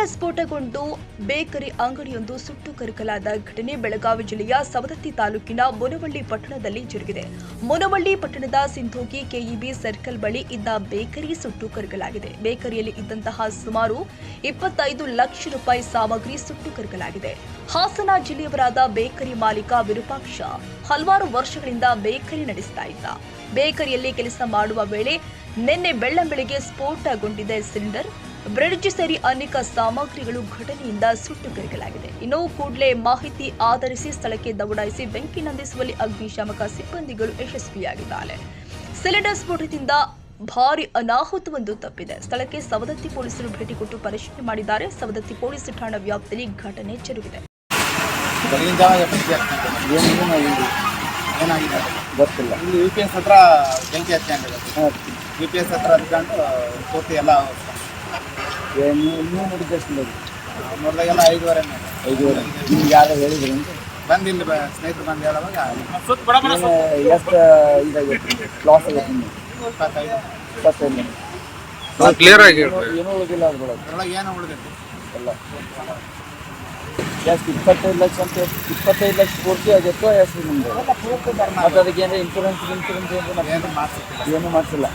Cylinder ಸ್ಫೋಟಗೊಂಡು bakery ಅಂಗಡಿಯೊಂದು ಸುಟ್ಟು ಕರಕಲಾದ ಘಟನೆ ಬೆಳಗಾವಿ ಜಿಲ್ಲೆಯ ಸವದತ್ತಿ ತಾಲೂಕಿನ ಮುನವಳ್ಳಿ ಪಟ್ಟಣದಲ್ಲಿ ಜರುಗಿದೆ. ಮುನವಳ್ಳಿ ಪಟ್ಟಣದ ಸಿಂಧೋಗಿ ಕೆಇಬಿ ಸರ್ಕಲ್ ಬಳಿ ಇದ್ದ ಬೇಕರಿ ಸುಟ್ಟು ಕರಕಲಾಗಿದೆ. ಬೇಕರಿಯಲ್ಲಿ ಇದ್ದಂತಹ ಸುಮಾರು 25 ಲಕ್ಷ ರೂಪಾಯಿ ಸಾಮಗ್ರಿ ಸುಟ್ಟು ಕರಕಲಾಗಿದೆ. ಹಾಸನ ಜಿಲ್ಲೆಯವರಾದ ಬೇಕರಿ ಮಾಲೀಕ ವಿರೂಪಾಕ್ಷ ಹಲವಾರು ವರ್ಷಗಳಿಂದ ಬೇಕರಿ ನಡೆಸ್ತಾ ಇದ್ದ. ಬೇಕರಿಯಲ್ಲಿ ಕೆಲಸ ಮಾಡುವ ವೇಳೆ ನಿನ್ನೆ ಬೆಳ್ಳಂಬೆಳಗ್ಗೆ ಸ್ಫೋಟಗೊಂಡಿದೆ ಸಿಲಿಂಡರ್, ಬ್ರಿಡ್ಜ್ ಸೇರಿ ಅನೇಕ ಸಾಮಗ್ರಿಗಳು ಘಟನೆಯಿಂದ ಸುಟ್ಟು ಕರಕಲಾಗಿದೆ. ಇನ್ನು ಕೂಡಲೇ ಮಾಹಿತಿ ಆಧರಿಸಿ ಸ್ಥಳಕ್ಕೆ ದೌಡಾಯಿಸಿ ಬೆಂಕಿ ನಂದಿಸುವಲ್ಲಿ ಅಗ್ನಿಶಾಮಕ ಸಿಬ್ಬಂದಿಗಳು ಯಶಸ್ವಿಯಾಗಿದ್ದಾರೆ. ಸಿಲಿಂಡರ್ ಸ್ಫೋಟದಿಂದ ಭಾರಿ ಅನಾಹುತವೊಂದು ತಪ್ಪಿದೆ. ಸ್ಥಳಕ್ಕೆ ಸವದತ್ತಿ ಪೊಲೀಸರು ಭೇಟಿ ಕೊಟ್ಟು ಪರಿಶೀಲನೆ ಮಾಡಿದ್ದಾರೆ. ಸವದತ್ತಿ ಪೊಲೀಸ್ ಠಾಣಾ ವ್ಯಾಪ್ತಿಯಲ್ಲಿ ಘಟನೆ ಜರುಗಿದೆ. ಏನಾಗಿದೆ ಗೊತ್ತಿಲ್ಲ. ಇಲ್ಲಿ UPS ಹತ್ರ ಬೆಂಕಿ ಹಚ್ಕೊಂಡಿರೋದು. UPS ಹತ್ರ ಹಚ್ಕೊಂಡು ಪೂರ್ತಿ ಎಲ್ಲ ನೀವು ನೋಡಿದ್ದೆಷ್ಟು ಮೊದಲಾಗೆಲ್ಲ 5:30 ನಿಮ್ಗೆ ಯಾರು ಹೇಳಿದ್ರಿ ಅಂತ ಬಂದು ಇಲ್ಲಿ ಸ್ನೇಹಿತರು ಬಂದು ಹೇಳುವಾಗ ಎಷ್ಟು ಇದಾಗೈತೆ ಲಾಸ್ ಆಗೈತೆ ನಿಮ್ಗೆ? 25 ಕ್ಲಿಯರ್ ಆಗಿ ಏನೂ ಉಳಿದಿಲ್ಲ ಅದ್ರೊಳಗೆ. ಅದ್ರೊಳಗೆ ಏನೋ ಉಳಿದೈತಿ ಎಲ್ಲ ಎಷ್ಟು 25 ಲಕ್ಷ ಅಂತ 25 ಲಕ್ಷ ಪೂರ್ತಿ ಆಗಿತ್ತು. ಎಷ್ಟು ನಿಮ್ದು ಮತ್ತು ಅದಕ್ಕೆ ಏನಾರ ಇನ್ಶೂರೆನ್ಸ್ ಏನು ಮಾಡ್ತಿಲ್ಲ. ಏನೂ ಮಾಡಿಸಿಲ್ಲ.